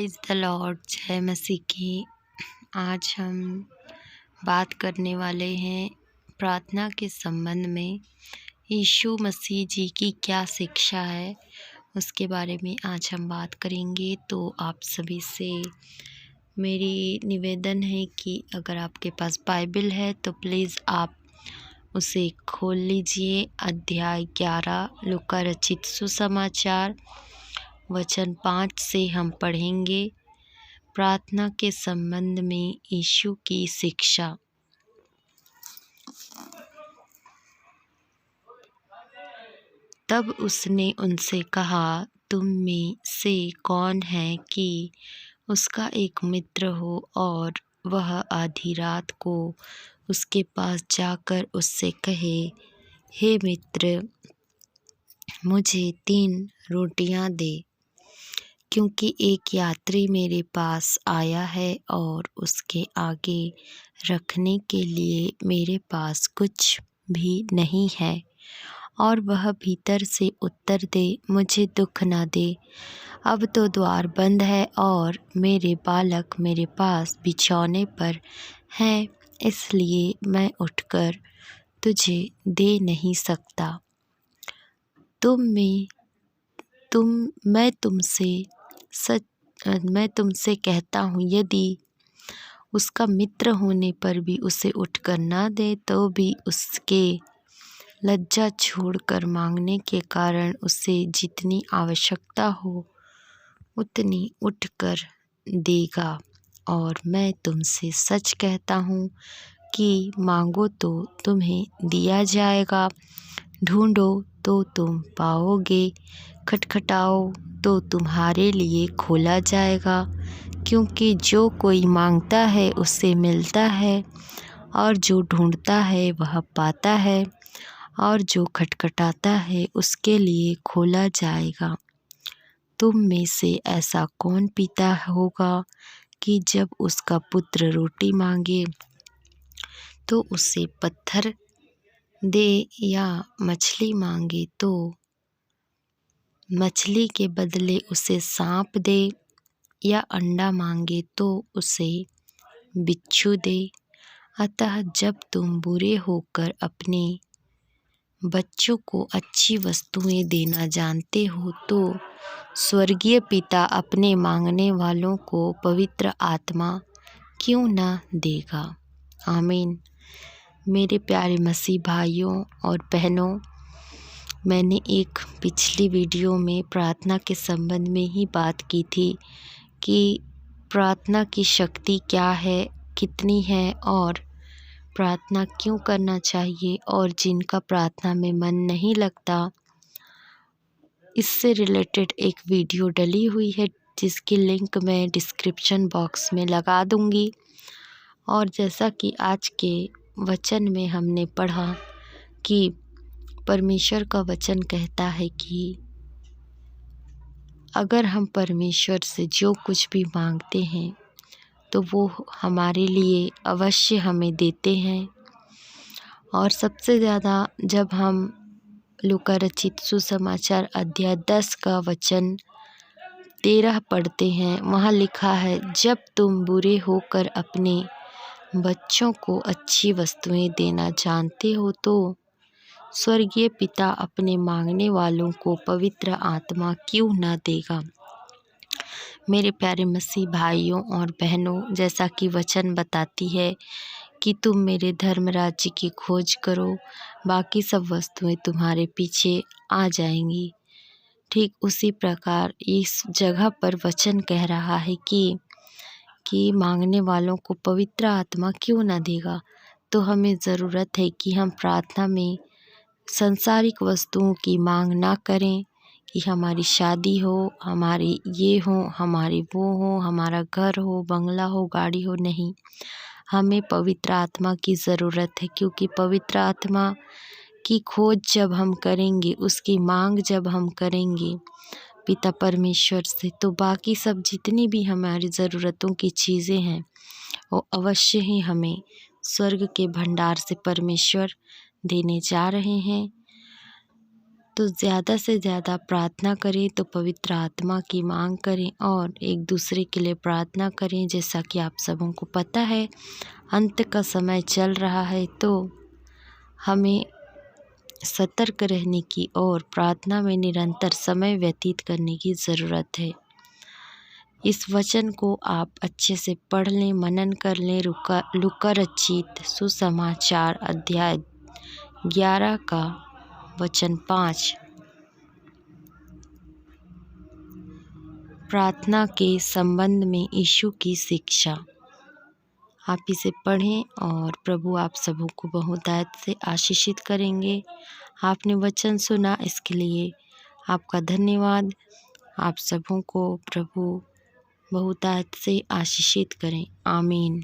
Praise the Lord, जय मसीह की। आज हम बात करने वाले हैं प्रार्थना के संबंध में। यीशु मसीह जी की क्या शिक्षा है, उसके बारे में आज हम बात करेंगे। तो आप सभी से मेरी निवेदन है कि अगर आपके पास बाइबल है तो प्लीज़ आप उसे खोल लीजिए। अध्याय 11 लूका रचित सुसमाचार वचन 5 से हम पढ़ेंगे प्रार्थना के संबंध में यीशु की शिक्षा। तब उसने उनसे कहा, तुम में से कौन है कि उसका एक मित्र हो और वह आधी रात को उसके पास जाकर उससे कहे, हे मित्र, मुझे 3 रोटियां दे, क्योंकि एक यात्री मेरे पास आया है और उसके आगे रखने के लिए मेरे पास कुछ भी नहीं है। और वह भीतर से उत्तर दे, मुझे दुख न दे, अब तो द्वार बंद है और मेरे बालक मेरे पास बिछौने पर हैं, इसलिए मैं उठकर तुझे दे नहीं सकता। मैं तुमसे कहता हूँ, यदि उसका मित्र होने पर भी उसे उठकर ना दे, तो भी उसके लज्जा छोड़कर मांगने के कारण उसे जितनी आवश्यकता हो उतनी उठकर देगा। और मैं तुमसे सच कहता हूँ कि मांगो तो तुम्हें दिया जाएगा, ढूंढो तो तुम पाओगे, खटखटाओ तो तुम्हारे लिए खोला जाएगा। क्योंकि जो कोई मांगता है उसे मिलता है, और जो ढूंढता है वह पाता है, और जो खटखटाता है उसके लिए खोला जाएगा। तुम में से ऐसा कौन पिता होगा कि जब उसका पुत्र रोटी मांगे तो उसे पत्थर दे, या मछली मांगे तो मछली के बदले उसे सांप दे, या अंडा मांगे तो उसे बिच्छू दे। अतः जब तुम बुरे होकर अपने बच्चों को अच्छी वस्तुएं देना जानते हो, तो स्वर्गीय पिता अपने मांगने वालों को पवित्र आत्मा क्यों न देगा। आमीन। मेरे प्यारे मसीह भाइयों और बहनों, मैंने एक पिछली वीडियो में प्रार्थना के संबंध में ही बात की थी कि प्रार्थना की शक्ति क्या है, कितनी है, और प्रार्थना क्यों करना चाहिए। और जिनका प्रार्थना में मन नहीं लगता, इससे रिलेटेड एक वीडियो डली हुई है जिसकी लिंक मैं डिस्क्रिप्शन बॉक्स में लगा दूंगी। और जैसा कि आज के वचन में हमने पढ़ा कि परमेश्वर का वचन कहता है कि अगर हम परमेश्वर से जो कुछ भी मांगते हैं तो वो हमारे लिए अवश्य हमें देते हैं। और सबसे ज़्यादा जब हम लूका रचित सुसमाचार अध्याय 10 का वचन 13 पढ़ते हैं, वहाँ लिखा है, जब तुम बुरे होकर अपने बच्चों को अच्छी वस्तुएं देना जानते हो, तो स्वर्गीय पिता अपने मांगने वालों को पवित्र आत्मा क्यों न देगा। मेरे प्यारे मसीह भाइयों और बहनों, जैसा कि वचन बताती है कि तुम मेरे धर्म राज्य की खोज करो, बाकी सब वस्तुएं तुम्हारे पीछे आ जाएंगी। ठीक उसी प्रकार इस जगह पर वचन कह रहा है कि मांगने वालों को पवित्र आत्मा क्यों न देगा। तो हमें ज़रूरत है कि हम प्रार्थना में संसारिक वस्तुओं की मांग ना करें कि हमारी शादी हो, हमारी ये हो, हमारी वो हो, हमारा घर हो, बंगला हो, गाड़ी हो। नहीं, हमें पवित्र आत्मा की ज़रूरत है, क्योंकि पवित्र आत्मा की खोज जब हम करेंगे, उसकी मांग जब हम करेंगे पिता परमेश्वर से, तो बाकी सब जितनी भी हमारी ज़रूरतों की चीज़ें हैं वो अवश्य ही हमें स्वर्ग के भंडार से परमेश्वर देने जा रहे हैं। तो ज़्यादा से ज़्यादा प्रार्थना करें, तो पवित्र आत्मा की मांग करें और एक दूसरे के लिए प्रार्थना करें। जैसा कि आप सबों को पता है, अंत का समय चल रहा है, तो हमें सतर्क रहने की और प्रार्थना में निरंतर समय व्यतीत करने की ज़रूरत है। इस वचन को आप अच्छे से पढ़ लें, मनन कर लें। लूका रचित सुसमाचार अध्याय 11 का वचन 5 प्रार्थना के संबंध में यीशु की शिक्षा। आप इसे पढ़ें और प्रभु आप सबों को बहुतायत से आशीषित करेंगे। आपने वचन सुना, इसके लिए आपका धन्यवाद। आप सबों को प्रभु बहुतायत से आशीषित करें। आमीन।